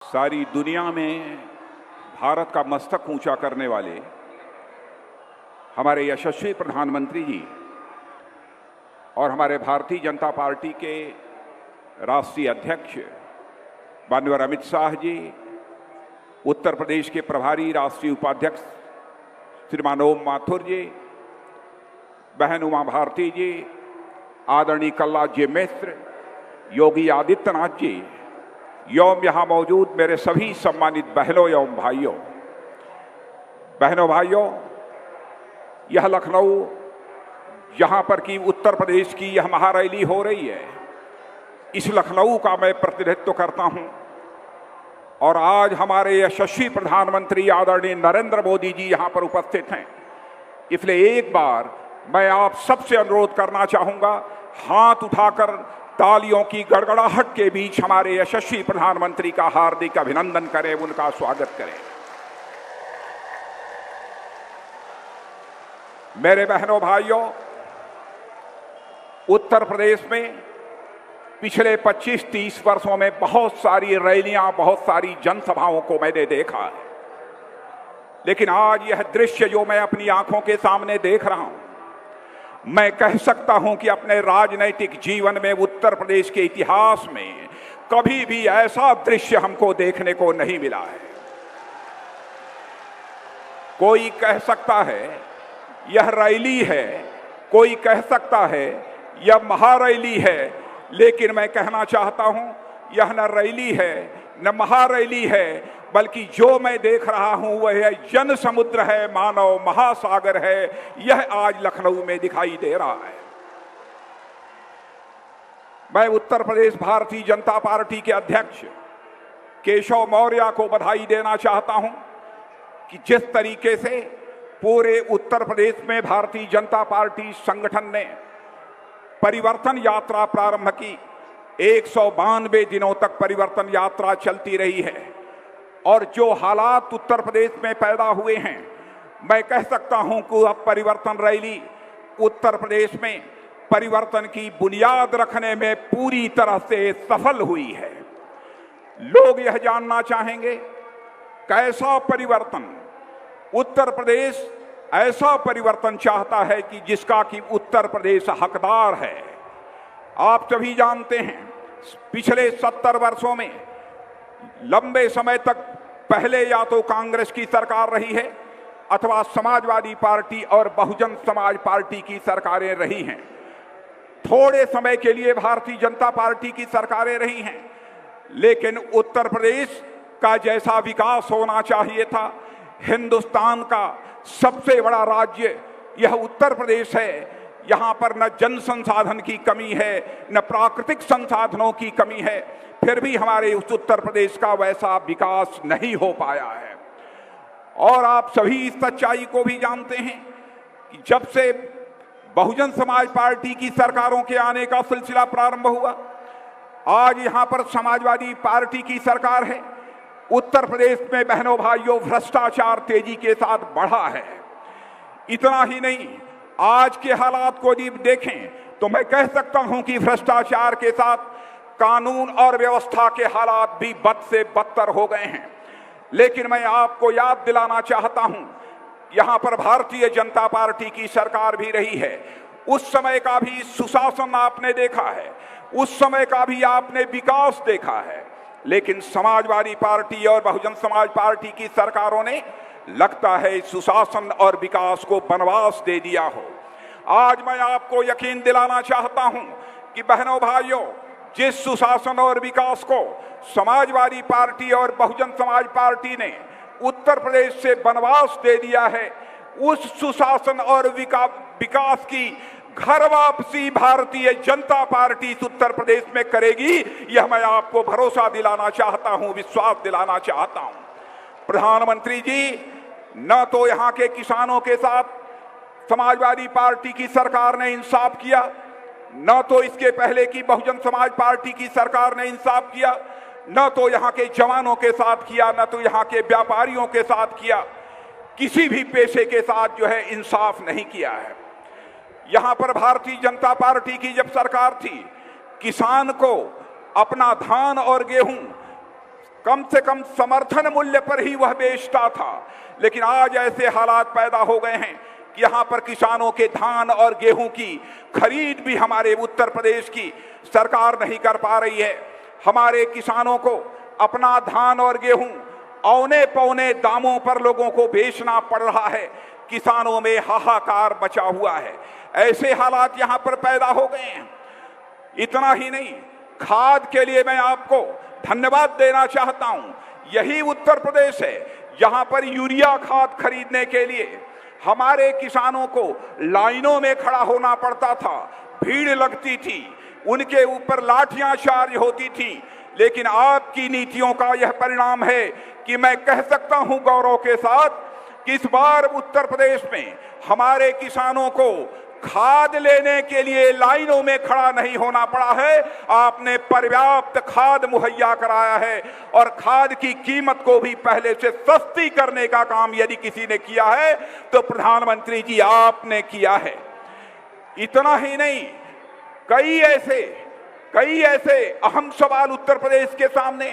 सारी दुनिया में भारत का मस्तक ऊंचा करने वाले हमारे यशस्वी प्रधानमंत्री जी और हमारे भारतीय जनता पार्टी के राष्ट्रीय अध्यक्ष माननीय अमित शाह जी, उत्तर प्रदेश के प्रभारी राष्ट्रीय उपाध्यक्ष श्रीमान ओम माथुर जी, बहन उमा भारती जी, आदरणीय कल्लाद जी मिश्र, योगी आदित्यनाथ जी, एवं यहाँ मौजूद मेरे सभी सम्मानित बहनों एवं भाइयों, यह लखनऊ यहाँ पर की उत्तर प्रदेश की यह महारैली हो रही है, इस लखनऊ का मैं प्रतिनिधित्व करता हूँ। और आज हमारे यशस्वी प्रधानमंत्री आदरणीय नरेंद्र मोदी जी यहाँ पर उपस्थित हैं, इसलिए एक बार मैं आप सबसे अनुरोध करना चाहूँगा, हाथ उठाकर तालियों की गड़गड़ाहट के बीच हमारे यशस्वी प्रधानमंत्री का हार्दिक अभिनंदन करें, उनका स्वागत करें। मेरे बहनों भाइयों, उत्तर प्रदेश में पिछले 25-30 वर्षों में बहुत सारी रैलियां, बहुत सारी जनसभाओं को मैंने देखा है, लेकिन आज यह दृश्य जो मैं अपनी आंखों के सामने देख रहा हूं, मैं कह सकता हूं कि अपने राजनैतिक जीवन में उत्तर प्रदेश के इतिहास में कभी भी ऐसा दृश्य हमको देखने को नहीं मिला है। कोई कह सकता है यह रैली है, कोई कह सकता है यह महारैली है, लेकिन मैं कहना चाहता हूं यह न रैली है न महारैली है, बल्कि जो मैं देख रहा हूं वह जन समुद्र है, मानव महासागर है, यह आज लखनऊ में दिखाई दे रहा है। मैं उत्तर प्रदेश भारतीय जनता पार्टी के अध्यक्ष केशव मौर्य को बधाई देना चाहता हूं कि जिस तरीके से पूरे उत्तर प्रदेश में भारतीय जनता पार्टी संगठन ने परिवर्तन यात्रा प्रारंभ की, 192 दिनों तक परिवर्तन यात्रा चलती रही है, और जो हालात उत्तर प्रदेश में पैदा हुए हैं, मैं कह सकता हूं कि अब परिवर्तन रैली उत्तर प्रदेश में परिवर्तन की बुनियाद रखने में पूरी तरह से सफल हुई है। लोग यह जानना चाहेंगे कैसा परिवर्तन उत्तर प्रदेश ऐसा परिवर्तन चाहता है कि जिसका कि उत्तर प्रदेश हकदार है। आप सभी जानते हैं पिछले 70 वर्षों में लंबे समय तक पहले या तो कांग्रेस की सरकार रही है अथवा समाजवादी पार्टी और बहुजन समाज पार्टी की सरकारें रही हैं। थोड़े समय के लिए भारतीय जनता पार्टी की सरकारें रही हैं, लेकिन उत्तर प्रदेश का जैसा विकास होना चाहिए था, हिंदुस्तान का सबसे बड़ा राज्य यह उत्तर प्रदेश है, यहाँ पर न जन संसाधन की कमी है न प्राकृतिक संसाधनों की कमी है, फिर भी हमारे उस उत्तर प्रदेश का वैसा विकास नहीं हो पाया है। और आप सभी इस सच्चाई को भी जानते हैं कि जब से बहुजन समाज पार्टी की सरकारों के आने का सिलसिला प्रारंभ हुआ, आज यहाँ पर समाजवादी पार्टी की सरकार है, उत्तर प्रदेश में बहनों भाइयों भ्रष्टाचार तेजी के साथ बढ़ा है। इतना ही नहीं, आज के हालात को यदि देखें तो मैं कह सकता हूं कि भ्रष्टाचार के साथ कानून और व्यवस्था के हालात भी बद से बदतर हो गए हैं। लेकिन मैं आपको याद दिलाना चाहता हूं, यहां पर भारतीय जनता पार्टी की सरकार भी रही है, उस समय का भी सुशासन आपने देखा है, उस समय का भी आपने विकास देखा है, लेकिन समाजवादी पार्टी और बहुजन समाज पार्टी की सरकारों ने लगता है सुशासन और विकास को वनवास दे दिया हो। आज मैं आपको यकीन दिलाना चाहता हूं कि बहनों भाइयों, जिस सुशासन और विकास को समाजवादी पार्टी और बहुजन समाज पार्टी ने उत्तर प्रदेश से वनवास दे दिया है, उस सुशासन और विकास की घर वापसी भारतीय जनता पार्टी उत्तर प्रदेश में करेगी, यह मैं आपको भरोसा दिलाना चाहता हूं, विश्वास दिलाना चाहता हूं। प्रधानमंत्री जी, न तो यहां के किसानों के साथ समाजवादी पार्टी की सरकार ने इंसाफ किया, न तो इसके पहले की बहुजन समाज पार्टी की सरकार ने इंसाफ किया, न तो यहां के जवानों के साथ किया, न तो यहां के व्यापारियों के साथ किया, किसी भी पेशे के साथ जो है इंसाफ नहीं किया है। यहां पर भारतीय जनता पार्टी की जब सरकार थी, किसान को अपना धान और गेहूं कम से कम समर्थन मूल्य पर ही वह बेचता था। लेकिन आज ऐसे हालात पैदा हो गए हैं कि यहाँ पर किसानों के धान और गेहूं की खरीद भी हमारे उत्तर प्रदेश की सरकार नहीं कर पा रही है। हमारे किसानों को अपना धान और गेहूं औने पौने दामों पर लोगों को बेचना पड़ रहा है। किसानों में हाहाकार मचा हुआ है। ऐसे हालात यहाँ पर पैदा हो गए हैं। इतना ही नहीं, खाद के लिए मैं आपको धन्यवाद देना चाहता हूं। यही उत्तर प्रदेश है जहां पर यूरिया खाद खरीदने के लिए हमारे किसानों को लाइनों में खड़ा होना पड़ता था, भीड़ लगती थी, उनके ऊपर लाठियां चार्ज होती थी। लेकिन आपकी नीतियों का यह परिणाम है कि मैं कह सकता हूं गौरव के साथ कि इस बार उत्तर प्रदेश में हमारे किसानों को खाद लेने के लिए लाइनों में खड़ा नहीं होना पड़ा है। आपने पर्याप्त खाद मुहैया कराया है और खाद की कीमत को भी पहले से सस्ती करने का काम यदि किसी ने किया है तो प्रधानमंत्री जी आपने किया है। इतना ही नहीं, कई ऐसे अहम सवाल उत्तर प्रदेश के सामने।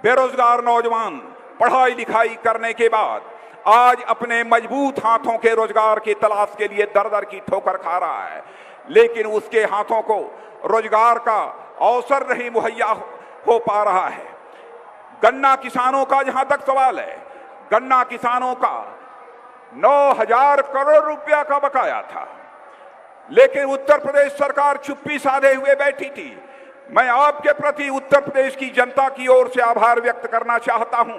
बेरोजगार नौजवान पढ़ाई लिखाई करने के बाद आज अपने मजबूत हाथों के रोजगार की तलाश के लिए दर दर की ठोकर खा रहा है, लेकिन उसके हाथों को रोजगार का अवसर नहीं मुहैया हो पा रहा है। गन्ना किसानों का जहां तक सवाल है, गन्ना किसानों का 9,000 करोड़ रुपया का बकाया था, लेकिन उत्तर प्रदेश सरकार चुप्पी साधे हुए बैठी थी। मैं आपके प्रति उत्तर प्रदेश की जनता की ओर से आभार व्यक्त करना चाहता हूं।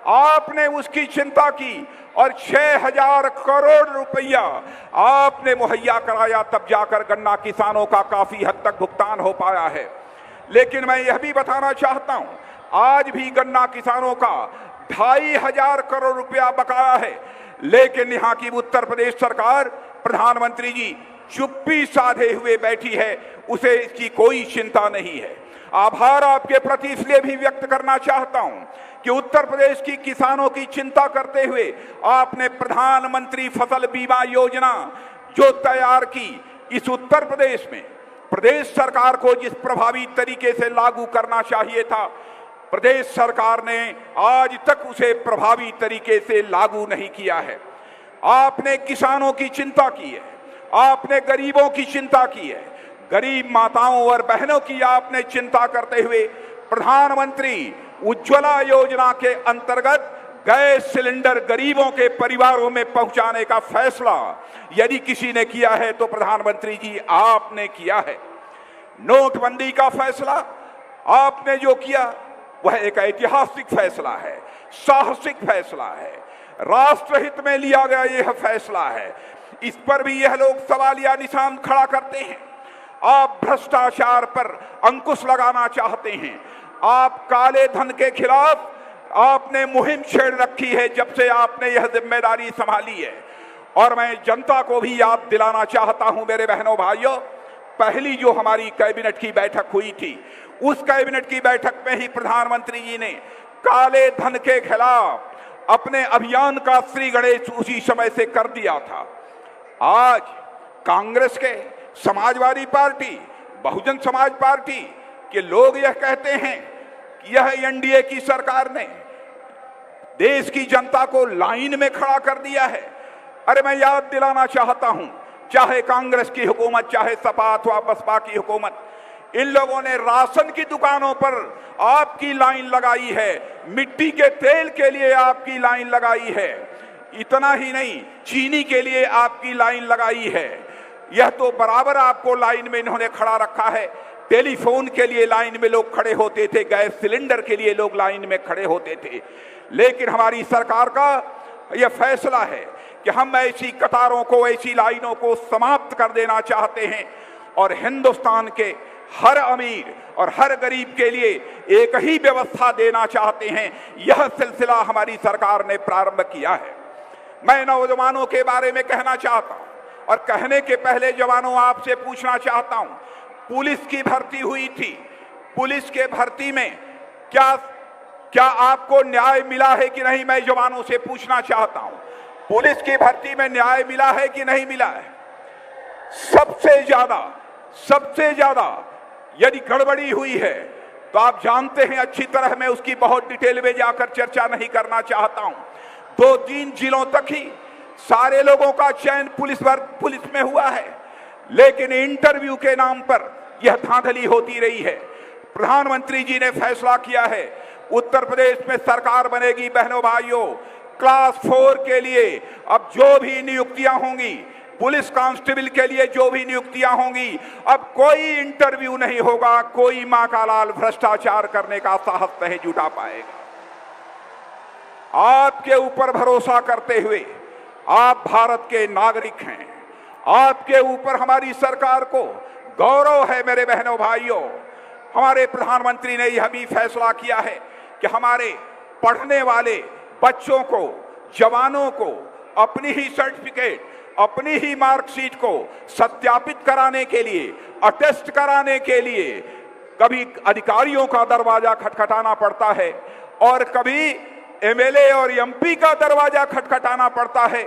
आपने उसकी चिंता की और 6,000 करोड़ रुपया आपने मुहैया कराया, तब जाकर गन्ना किसानों का काफी हद तक भुगतान हो पाया है। लेकिन मैं यह भी बताना चाहता हूं, आज भी गन्ना किसानों का 2,500 करोड़ रुपया बकाया है, लेकिन यहां की उत्तर प्रदेश सरकार, प्रधानमंत्री जी चुप्पी साधे हुए बैठी है, उसे इसकी कोई चिंता नहीं है। आभार आपके प्रति इसलिए भी व्यक्त करना चाहता हूं कि उत्तर प्रदेश की किसानों की चिंता करते हुए आपने प्रधानमंत्री फसल बीमा योजना जो तैयार की, इस उत्तर प्रदेश में प्रदेश सरकार को जिस प्रभावी तरीके से लागू करना चाहिए था, प्रदेश सरकार ने आज तक उसे प्रभावी तरीके से लागू नहीं किया है। आपने किसानों की चिंता की है, आपने गरीबों की चिंता की है, गरीब माताओं और बहनों की आपने चिंता करते हुए प्रधानमंत्री उज्ज्वला योजना के अंतर्गत गैस सिलेंडर गरीबों के परिवारों में पहुंचाने का फैसला यदि किसी ने किया है तो प्रधानमंत्री जी आपने किया है। नोटबंदी का फैसला आपने जो किया वह एक ऐतिहासिक फैसला है, साहसिक फैसला है, राष्ट्रहित में लिया गया यह फैसला है। इस पर भी यह लोग सवालिया निशान खड़ा करते हैं। आप भ्रष्टाचार पर अंकुश लगाना चाहते हैं, आप काले धन के खिलाफ आपने मुहिम छेड़ रखी है जब से आपने यह जिम्मेदारी संभाली है। और मैं जनता को भी याद दिलाना चाहता हूं, मेरे बहनों भाइयों, पहली जो हमारी कैबिनेट की बैठक हुई थी, उस कैबिनेट की बैठक में ही प्रधानमंत्री जी ने काले धन के खिलाफ अपने अभियान का श्री गणेश उसी समय से कर दिया था। आज कांग्रेस के, समाजवादी पार्टी, बहुजन समाज पार्टी के लोग यह कहते हैं कि यह एनडीए की सरकार ने देश की जनता को लाइन में खड़ा कर दिया है। अरे मैं याद दिलाना चाहता हूं, चाहे कांग्रेस की हुकूमत, चाहे सपा अथवा बसपा की हुकूमत, इन लोगों ने राशन की दुकानों पर आपकी लाइन लगाई है, मिट्टी के तेल के लिए आपकी लाइन लगाई है, इतना ही नहीं चीनी के लिए आपकी लाइन लगाई है। यह तो बराबर आपको लाइन में इन्होंने खड़ा रखा है। टेलीफोन के लिए लाइन में लोग खड़े होते थे, गैस सिलेंडर के लिए लोग लाइन में खड़े होते थे। लेकिन हमारी सरकार का यह फैसला है कि हम ऐसी कतारों को, ऐसी लाइनों को समाप्त कर देना चाहते हैं और हिंदुस्तान के हर अमीर और हर गरीब के लिए एक ही व्यवस्था देना चाहते हैं। यह सिलसिला हमारी सरकार ने प्रारंभ किया है। मैं नौजवानों के बारे में कहना चाहता हूं और कहने के पहले जवानों आपसे पूछना चाहता हूं, पुलिस की भर्ती हुई थी, पुलिस के भर्ती में क्या आपको न्याय मिला है कि नहीं, मैं जवानों से पूछना चाहता हूं। पुलिस की भर्ती में न्याय मिला है कि नहीं मिला है? सबसे ज्यादा यदि गड़बड़ी हुई है तो आप जानते हैं अच्छी तरह, मैं उसकी बहुत डिटेल में जाकर चर्चा नहीं करना चाहता हूं। 2-3 जिलों तक ही सारे लोगों का चयन पुलिस में हुआ है, लेकिन इंटरव्यू के नाम पर यह धांधली होती रही है। प्रधानमंत्री जी ने फैसला किया है उत्तर प्रदेश में सरकार बनेगी। बहनों भाइयों, क्लास 4 के लिए अब जो भी नियुक्तियां होंगी, पुलिस कांस्टेबल के लिए जो भी नियुक्तियां होंगी, अब कोई इंटरव्यू नहीं होगा, कोई मां का लाल भ्रष्टाचार करने का साहस नहीं जुटा पाएगा। आपके ऊपर भरोसा करते हुए, आप भारत के नागरिक हैं, आपके ऊपर हमारी सरकार को गौरव है। मेरे बहनों भाइयों, हमारे प्रधानमंत्री ने यह भी फैसला किया है कि हमारे पढ़ने वाले बच्चों को, जवानों को अपनी ही सर्टिफिकेट, अपनी ही मार्कशीट को सत्यापित कराने के लिए, अटेस्ट कराने के लिए कभी अधिकारियों का दरवाजा खटखटाना पड़ता है और कभी एमएलए और एमपी का दरवाजा खटखटाना पड़ता है।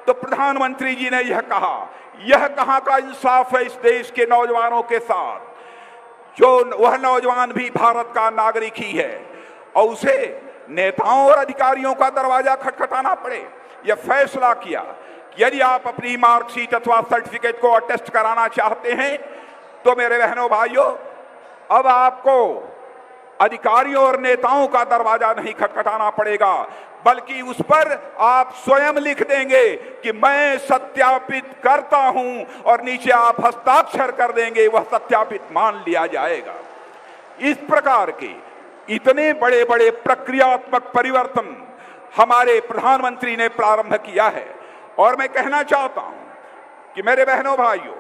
तो प्रधानमंत्री जी ने यह कहा, यह कहां का इंसाफ है इस देश के नौजवानों के साथ, जो वह नौजवान भी भारत का नागरिक ही है और उसे नेताओं और अधिकारियों का दरवाजा खटखटाना पड़े। यह फैसला किया यदि आप अपनी मार्कशीट अथवा सर्टिफिकेट को अटेस्ट कराना चाहते हैं तो मेरे बहनों भाइयों, अब आपको अधिकारियों और नेताओं का दरवाजा नहीं खटखटाना पड़ेगा, बल्कि उस पर आप स्वयं लिख देंगे कि मैं सत्यापित करता हूं और नीचे आप हस्ताक्षर कर देंगे, वह सत्यापित मान लिया जाएगा। इस प्रकार के इतने बड़े बड़े प्रक्रियात्मक परिवर्तन हमारे प्रधानमंत्री ने प्रारंभ किया है। और मैं कहना चाहता हूं कि मेरे बहनों भाइयों,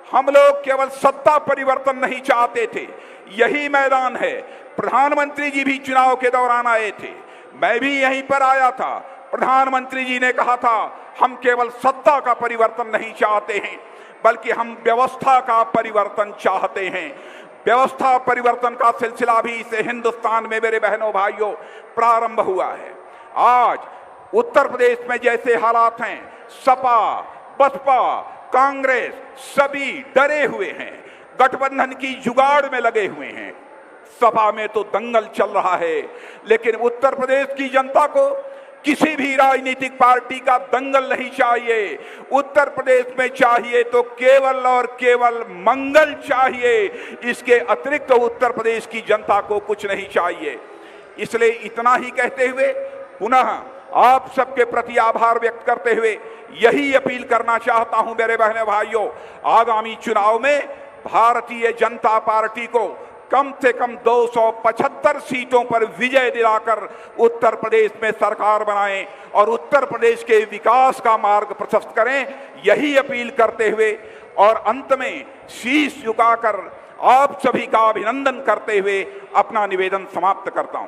हम लोग केवल सत्ता परिवर्तन नहीं चाहते थे, यही मैदान है। प्रधानमंत्री जी भी चुनाव के दौरान आए थे, मैं भी यहीं पर आया था। प्रधानमंत्री जी ने कहा था हम केवल सत्ता का परिवर्तन नहीं चाहते हैं, बल्कि हम व्यवस्था का परिवर्तन चाहते हैं। व्यवस्था परिवर्तन का सिलसिला भी इस हिंदुस्तान में मेरे बहनों भाइयों प्रारंभ हुआ है। आज उत्तर प्रदेश में जैसे हालात हैं, सपा, बसपा, कांग्रेस सभी डरे हुए हैं, गठबंधन की जुगाड़ में लगे हुए हैं। सपा में तो दंगल चल रहा है, लेकिन उत्तर प्रदेश की जनता को किसी भी राजनीतिक पार्टी का दंगल नहीं चाहिए। उत्तर प्रदेश में चाहिए तो केवल और केवल मंगल चाहिए, इसके अतिरिक्त उत्तर प्रदेश की जनता को कुछ नहीं चाहिए। इसलिए इतना ही कहते हुए पुनः आप सबके प्रति आभार व्यक्त करते हुए यही अपील करना चाहता हूं मेरे बहने भाइयों, आगामी चुनाव में भारतीय जनता पार्टी को कम से कम 275 सीटों पर विजय दिलाकर उत्तर प्रदेश में सरकार बनाएं और उत्तर प्रदेश के विकास का मार्ग प्रशस्त करें, यही अपील करते हुए और अंत में शीश झुकाकर आप सभी का अभिनंदन करते हुए अपना निवेदन समाप्त करता हूं।